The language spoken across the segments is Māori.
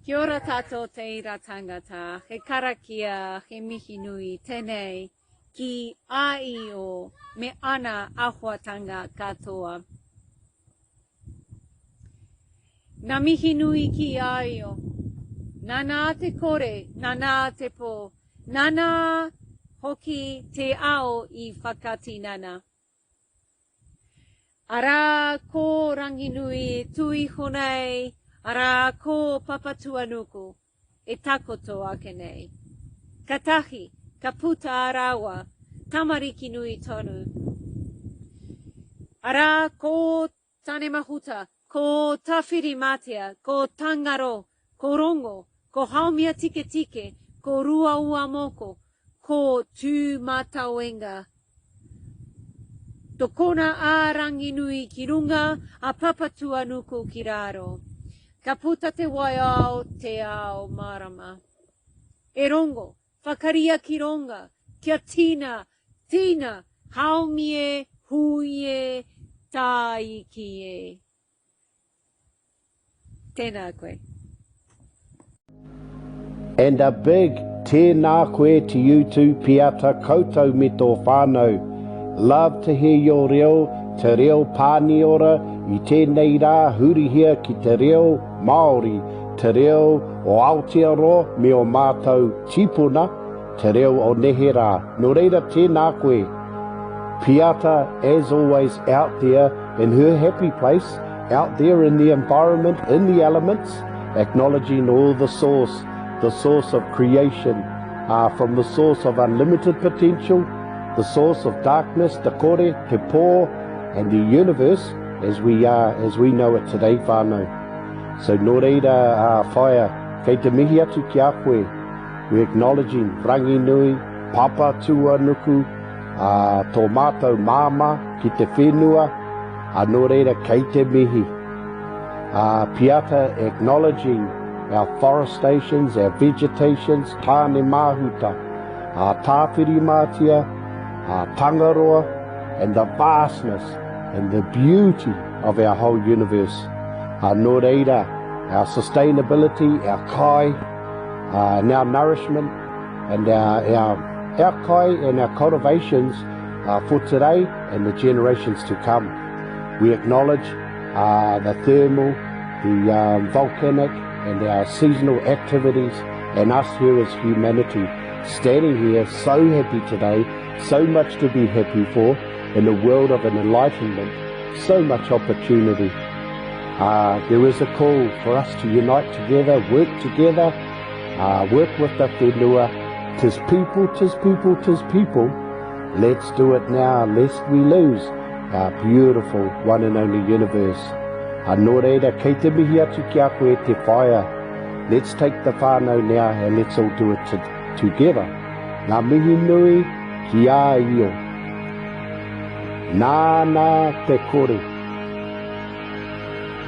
Kia ora tātou te ira tangata, he Karakia, he Mihinui, tēnei, ki ai o me ana ahuatanga katoa. Nā Mihinui ki ai o, nana te kore, nana te po, nana hoki te ao I whakatinana. Ara ko ranginui tui honei, ara ko papatuanuku, e takoto ake nei. Katahi, ka puta rāua, tamariki nui tonu. Ara ko Tāne Māhuta, ko tawhiri mātea, ko tangaro, ko rongo, ko Haumia-Tiketike, ko rāua moko, ko tū mātauenga. Tokona a ranginui ki runga, a papatuanuku ki raro. Ka puta te waiao te ao marama. E rongo, whakaria ki ronga, kia tina, haumie, huie, tāikie. Tēnā koe. And a big tēnā koe to you too, Peata, koutou me tō whānau. Love to hear your reo, te reo Paniora, I tēnei rā hurihia ki te reo Māori, te reo o Aotearoa me o mātou tipuna, te reo o nehe rā. Nō reira tēnā koe. Peata, as always, out there in her happy place, out there in the environment, in the elements, acknowledging all the source of creation, from the source of unlimited potential, the source of darkness, te kore, te pō, and the universe as we know it today, whānau. So nō reira whaia, kei te mihi atu ki a koe, we're acknowledging ranginui, papa tuanuku, tō mātou māma ki te whenua, nō reira kei te mihi. Peata acknowledging our forestations, our vegetations, Tāne Māhuta, tāwhiri mātia, tangaroa, and the vastness and the beauty of our whole universe. Nō reira, our sustainability, our kai, and our nourishment, and our kai and our cultivations for today and the generations to come. We acknowledge the thermal, the volcanic, and our seasonal activities, and us here as humanity, standing here so happy today, so much to be happy for, in a world of an enlightenment, so much opportunity. There is a call for us to unite together, work with the whenua. Tis people, tis people, tis people. Let's do it now, lest we lose our beautiful one and only universe. Nō reira, kei te mihi atu ki a koe te whaia. Let's take the whānau now and let's all do it together. Ngā Mihinui ki a io. Nāna te kore.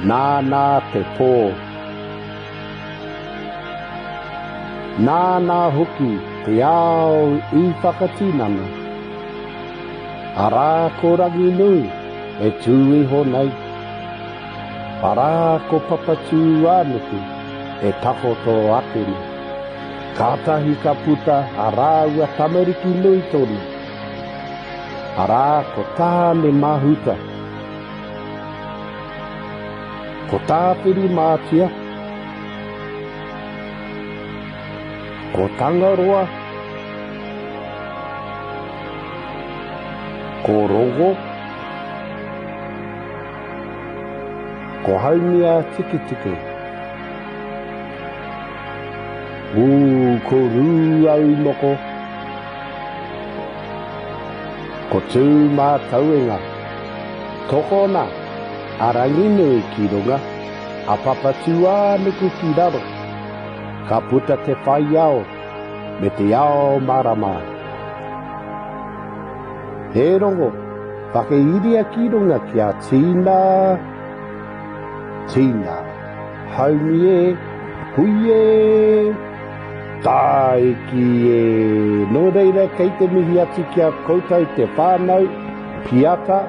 Nāna te pō. Nāna hoki te ao I whakatinana. Arā ko ranginui e tūi honei. Arā ko papatū anuku e takoto akeni. Kātahi ka puta a rāua tamariki nui tonu. Arā ko Tāne Māhuta. Ko tāwhiri mātia. Ko tangaroa. Ko rongo. Ko Haumia-Tiketike. Ko rāua moko. Ko tū mātauenga. Tokona, a ranginui ki runga. A papatuanuku ki raro. Ka puta te whai ao, me te ao marama. He rongo, whakeiria ki runga ki a tina, haumie, huie, tāikie. Nō reira, kei te mihi atu ki a koutou te whānau, Peata,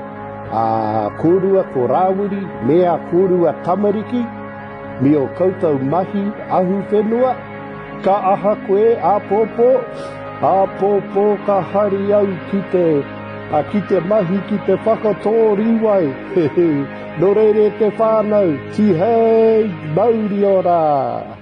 kōrua ko Rawiri, mea kōrua tamariki, Mi o koutou mahi ahuwhenua, ka aha koe āpōpō ka hari au ki te mahi ki te whakatōriwai. No reire te whānau, tihei mauri ora.